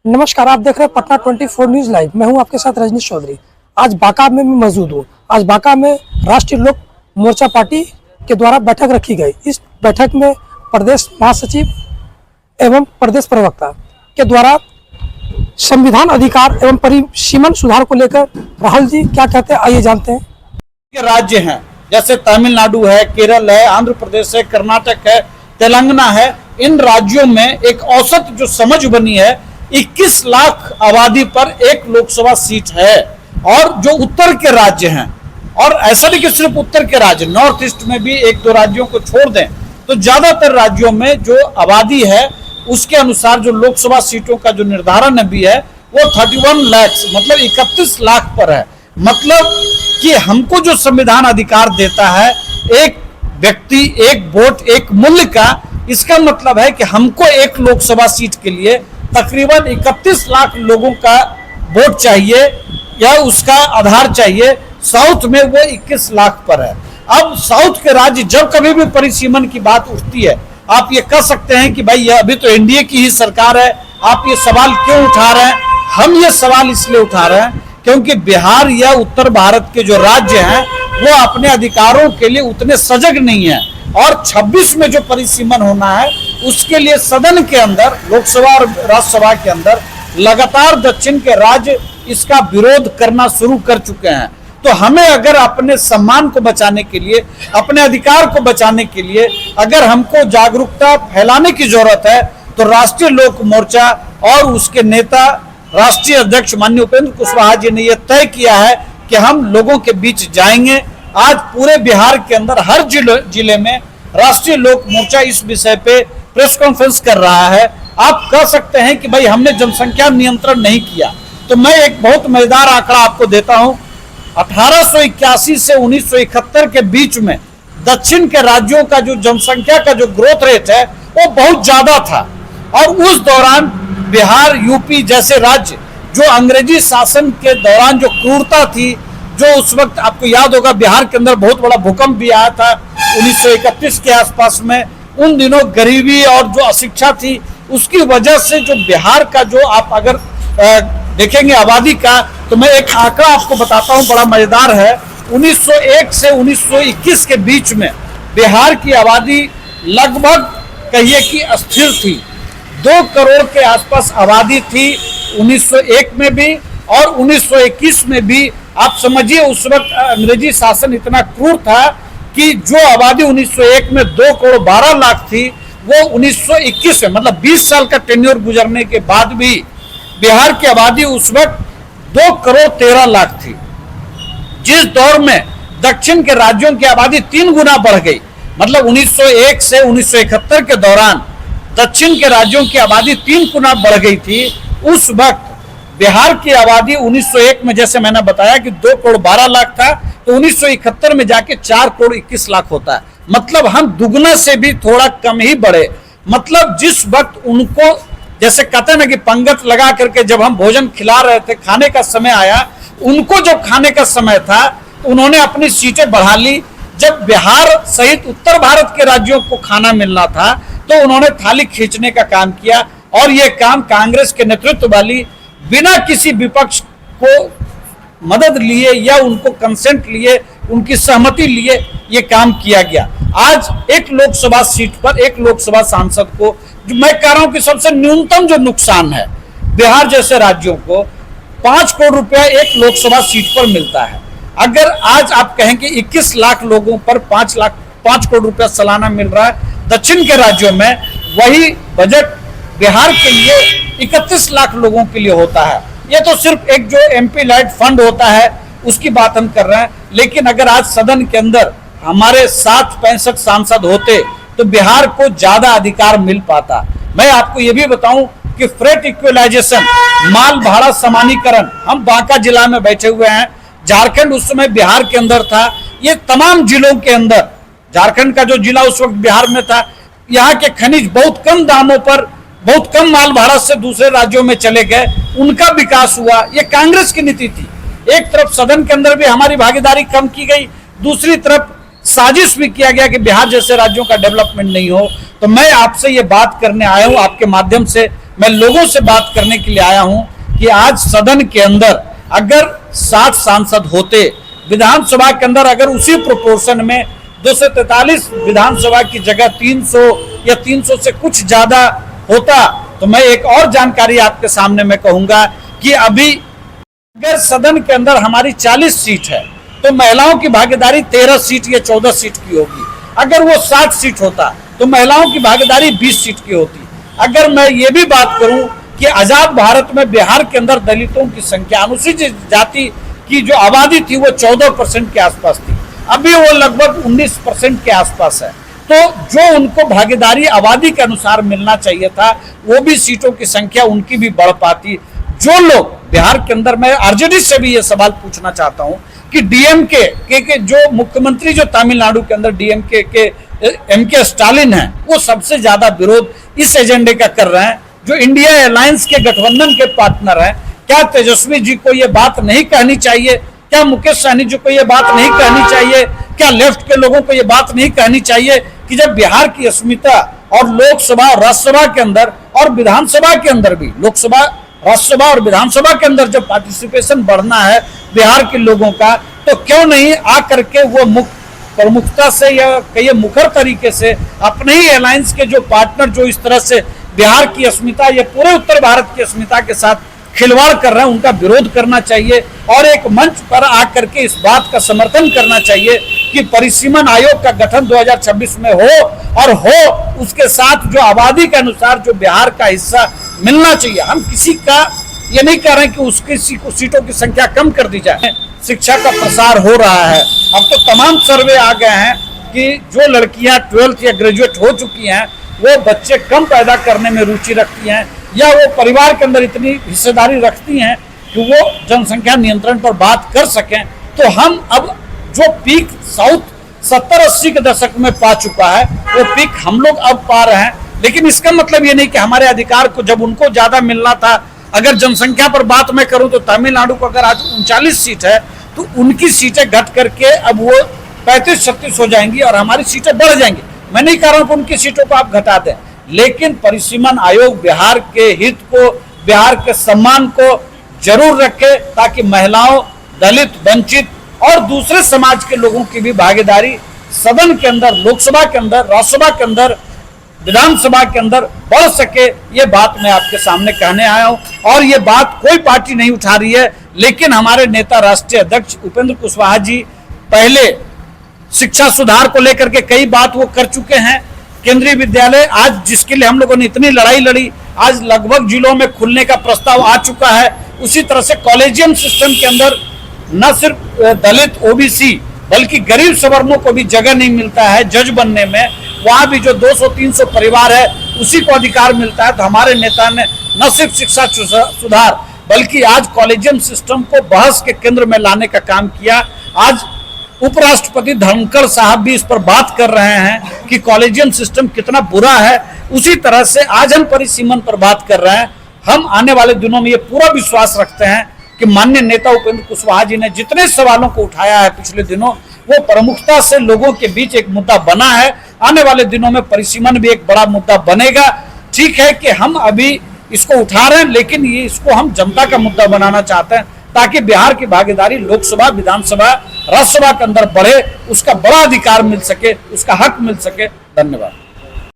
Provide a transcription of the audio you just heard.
नमस्कार, आप देख रहे हैं पटना 24 न्यूज लाइव। मैं हूं आपके साथ रजनीश चौधरी। आज बांका में मैं मौजूद हूं। आज बांका में राष्ट्रीय लोक मोर्चा पार्टी के द्वारा बैठक रखी गई। इस बैठक में प्रदेश महासचिव एवं प्रदेश प्रवक्ता के द्वारा संविधान अधिकार एवं परिसीमन सुधार को लेकर राहुल जी क्या कहते हैं, आइए जानते हैं। के राज्य हैं जैसे तमिलनाडु है, केरल है, आंध्र प्रदेश है, कर्नाटक है, तेलंगाना है। इन राज्यों में एक औसत जो समझ बनी है 21 लाख आबादी पर एक लोकसभा सीट है। और जो उत्तर के राज्य हैं, और ऐसा नहीं कि सिर्फ उत्तर के राज्य, नॉर्थ ईस्ट में भी एक दो राज्यों को छोड़ दें तो ज्यादातर राज्यों में जो आबादी है उसके अनुसार जो लोकसभा सीटों का जो निर्धारण भी है वो 31 लाख मतलब 31 लाख पर है। मतलब कि हमको जो संविधान अधिकार देता है एक व्यक्ति एक वोट एक मूल्य का, इसका मतलब है कि हमको एक लोकसभा सीट के लिए तकरीबन 31 लाख लोगों का वोट चाहिए या उसका आधार चाहिए। साउथ में वो 21 लाख पर है। अब साउथ के राज्य जब कभी भी परिसीमन की बात उठती है, आप ये कह सकते हैं कि भाई ये अभी तो एनडीए की ही सरकार है, आप ये सवाल क्यों उठा रहे हैं? हम ये सवाल इसलिए उठा रहे हैं क्योंकि बिहार या उत्तर भारत के जो राज्य हैं वो अपने अधिकारों के लिए उतने सजग नहीं है। और 26 में जो परिसीमन होना है उसके लिए सदन के अंदर, लोकसभा और राज्यसभा के अंदर लगातार दक्षिण के राज्य इसका विरोध करना शुरू कर चुके हैं। तो हमें अगर अपने सम्मान को बचाने के लिए, अपने अधिकार को बचाने के लिए अगर हमको जागरूकता फैलाने की जरूरत है तो राष्ट्रीय लोक मोर्चा और उसके नेता राष्ट्रीय अध्यक्ष माननीय उपेंद्र कुशवाहा जी ने यह तय किया है कि हम लोगों के बीच जाएंगे। आज पूरे बिहार के अंदर हर जिले में राष्ट्रीय लोक मोर्चा इस विषय पे प्रेस कॉन्फ्रेंस कर रहा है। आप कह सकते हैं कि भाई हमने जनसंख्या नियंत्रण नहीं किया, तो मैं एक बहुत मजेदार आंकड़ा आपको देता हूं। 1881 से 1971 के बीच में दक्षिण के राज्यों का जो जनसंख्या का जो ग्रोथ रेट है वो बहुत ज्यादा था। और उस दौरान बिहार, यूपी जैसे राज्य जो अंग्रेजी शासन के दौरान जो क्रूरता थी, जो उस वक्त आपको याद होगा बिहार के अंदर बहुत बड़ा भूकंप भी आया था 1931 के आसपास में। उन दिनों गरीबी और जो अशिक्षा थी उसकी वजह से जो बिहार का जो आप अगर देखेंगे आबादी का, तो मैं एक आंकड़ा आपको बताता हूं, बड़ा मजेदार है। 1901 से 1921 के बीच में बिहार की आबादी लगभग कहिए कि अस्थिर थी। 2 करोड़ के आसपास आबादी थी 1901 में भी और 1921 में भी। आप समझिए उस वक्त अंग्रेजी शासन इतना क्रूर था कि जो आबादी 1901 में 2 करोड़ 12 लाख थी वो 1921 में मतलब 20 साल का टेन्योर गुजरने के बाद भी बिहार की आबादी उस वक्त 2 करोड़ 13 लाख थी। जिस दौर में दक्षिण के राज्यों की आबादी 3 गुना बढ़ गई, मतलब 1901 से 1971 के दौरान दक्षिण के राज्यों की आबादी 3 गुना बढ़ गई थी। उस वक्त बिहार की आबादी 1901 में जैसे मैंने बताया कि 2 करोड़ 12 लाख था, तो 1971 में जाके 4 करोड़ 21 लाख होता है। मतलब हम दुगना से भी थोड़ा कम ही बढ़े। मतलब जिस वक्त उनको जैसे कहते हैं ना कि पंगत लगा करके जब हम भोजन खिला रहे थे, खाने का समय आया, उनको जब खाने का समय था तो उन्होंने अपनी सीटें बढ़ा ली। जब बिहार सहित उत्तर भारत के राज्यों को खाना मिलना था तो उन्होंने थाली खींचने का काम किया। और यह काम कांग्रेस के नेतृत्व वाली बिना किसी विपक्ष को मदद लिए या उनको कंसेंट लिए, उनकी सहमति लिए ये काम किया गया। आज एक लोकसभा सीट पर एक लोकसभा सांसद को, जो मैं कह रहा हूं कि सबसे न्यूनतम जो नुकसान है बिहार जैसे राज्यों को 5 करोड़ रुपया एक लोकसभा सीट पर मिलता है। अगर आज आप कहें कि 21 लाख लोगों पर 5 करोड़ रुपया सालाना मिल रहा है दक्षिण के राज्यों में, वही बजट बिहार के लिए 31 लाख लोगों के लिए होता है। ये तो सिर्फ एक जो एमपी लाइट फंड होता है उसकी बात हम कर रहे हैं। लेकिन अगर आज सदन के अंदर हमारे 65 सांसद होते तो बिहार को ज्यादा अधिकार मिल पाता। मैं आपको ये भी बताऊं कि फ्रेट इक्वलाइजेशन, माल भाड़ा समानीकरण, हम बांका जिला में बैठे हुए हैं, झारखंड उस समय बिहार के अंदर था। ये तमाम जिलों के अंदर, झारखंड का जो जिला उस वक्त बिहार में था, यहाँ के खनिज बहुत कम दामों पर, बहुत कम माल भाड़ा से दूसरे राज्यों में चले गए, उनका विकास हुआ। ये कांग्रेस की नीति थी। एक तरफ सदन के अंदर भी हमारी भागीदारी कम की गई, दूसरी तरफ साजिश भी किया गया कि बिहार जैसे राज्यों का डेवलपमेंट नहीं हो। तो मैं आपसे ये बात करने आया हूं आपके माध्यम से मैं लोगों से बात करने के लिए आया हूं कि आज सदन के अंदर अगर 60 सांसद होते, विधानसभा के अंदर अगर उसी प्रोपोर्शन में 243 विधानसभा की जगह 300 या 300 से कुछ ज्यादा होता, तो मैं एक और जानकारी आपके सामने मैं कहूंगा कि अभी अगर सदन के अंदर हमारी 40 सीट है तो महिलाओं की भागीदारी 13 सीट या 14 सीट की होगी। अगर वो 60 सीट होता तो महिलाओं की भागीदारी 20 सीट की होती। अगर मैं ये भी बात करूं कि आजाद भारत में बिहार के अंदर दलितों की संख्या, अनुसूचित जाति की जो आबादी थी वो 14% के आसपास थी, अभी वो लगभग 19% के आसपास है। तो जो उनको भागीदारी आबादी के अनुसार मिलना चाहिए था, वो भी सीटों की संख्या उनकी भी बढ़ पाती। जो लोग बिहार के अंदर, मैं आरजेडी से भी ये सवाल पूछना चाहता हूं कि डीएमके के जो मुख्यमंत्री जो तमिलनाडु के अंदर डीएमके के एमके स्टालिन है, वो सबसे ज्यादा विरोध इस एजेंडे का कर रहे हैं। जो इंडिया अलायंस के गठबंधन के पार्टनर हैं, क्या तेजस्वी जी को ये बात नहीं कहनी चाहिए? क्या मुकेश सहनी जी को ये बात नहीं कहनी चाहिए? क्या लेफ्ट के लोगों को ये बात नहीं कहनी चाहिए कि जब बिहार की अस्मिता और लोकसभा राज्यसभा के अंदर और विधानसभा के अंदर भी, लोकसभा राज्यसभा और विधानसभा के अंदर जब पार्टिसिपेशन बढ़ना है बिहार के लोगों का, तो क्यों नहीं आ करके वो प्रमुखता से या कई मुखर तरीके से अपने ही अलायंस के जो पार्टनर जो इस तरह से बिहार की अस्मिता या पूरे उत्तर भारत की अस्मिता के साथ खिलवाड़ कर रहे हैं, उनका विरोध करना चाहिए और एक मंच पर आकर के इस बात का समर्थन करना चाहिए कि परिसीमन आयोग का गठन 2026 में हो उसके साथ जो आबादी के अनुसार जो बिहार का हिस्सा मिलना चाहिए। हम किसी का ये नहीं कह रहे कि उसकी सीटों की संख्या कम कर दी जाए। शिक्षा का प्रसार हो रहा है, अब तो तमाम सर्वे आ गए हैं कि जो लड़कियां 12th या ग्रेजुएट हो चुकी हैं वो बच्चे कम पैदा करने में रुचि रखती हैं या वो परिवार के अंदर इतनी हिस्सेदारी रखती हैं कि वो जनसंख्या नियंत्रण पर बात कर सकें। तो हम अब जो पीक साउथ 70-80 के दशक में पा चुका है, वो पीक हम लोग अब पा रहे हैं। लेकिन इसका मतलब ये नहीं कि हमारे अधिकार को जब उनको ज्यादा मिलना था, अगर जनसंख्या पर बात मैं करूं तो तमिलनाडु को अगर आज 39 सीट है तो उनकी सीटें घट करके अब वो 35-36 हो जाएंगी और हमारी सीटें बढ़ जाएंगी। मैं नहीं कह रहा हूं कि उनकी सीटों को आप घटा दें, लेकिन परिसीमन आयोग बिहार के हित को, बिहार के सम्मान को जरूर रखे ताकि महिलाओं, दलित, वंचित और दूसरे समाज के लोगों की भी भागीदारी सदन के अंदर, लोकसभा के अंदर, राज्यसभा के अंदर, विधानसभा के अंदर बढ़ सके। ये बात मैं आपके सामने कहने आया हूं और ये बात कोई पार्टी नहीं उठा रही है, लेकिन हमारे नेता राष्ट्रीय अध्यक्ष उपेंद्र कुशवाहा जी पहले शिक्षा सुधार को लेकर के कई बात वो कर चुके हैं। केंद्रीय विद्यालय आज जिसके लिए हम लोगों ने इतनी लड़ाई लड़ी, आज लगभग जिलों में खुलने का प्रस्ताव आ चुका है। उसी तरह से कॉलेजियम सिस्टम के अंदर न सिर्फ दलित, ओबीसी बल्कि गरीब सवर्णों को भी जगह नहीं मिलता है जज बनने में, वहां भी जो 200-300 परिवार है उसी को अधिकार मिलता है। तो हमारे नेता ने न सिर्फ शिक्षा सुधार बल्कि आज कॉलेजियम सिस्टम को बहस के केंद्र में लाने का काम किया। आज उपराष्ट्रपति धनखड़ साहब भी इस पर बात कर रहे हैं कि कॉलेजियम सिस्टम कितना बुरा है। उसी तरह से आज हम परिसीमन पर बात कर रहे हैं। हम आने वाले दिनों में ये पूरा विश्वास रखते हैं कि माननीय नेता उपेंद्र कुशवाहा जी ने जितने सवालों को उठाया है पिछले दिनों, वो प्रमुखता से लोगों के बीच एक मुद्दा बना है। आने वाले दिनों में परिसीमन भी एक बड़ा मुद्दा बनेगा। ठीक है कि हम अभी इसको उठा रहे हैं, लेकिन ये इसको हम जनता का मुद्दा बनाना चाहते हैं ताकि बिहार की भागीदारी लोकसभा, विधानसभा, राज्यसभा के अंदर बढ़े, उसका बड़ा अधिकार मिल सके, उसका हक मिल सके। धन्यवाद।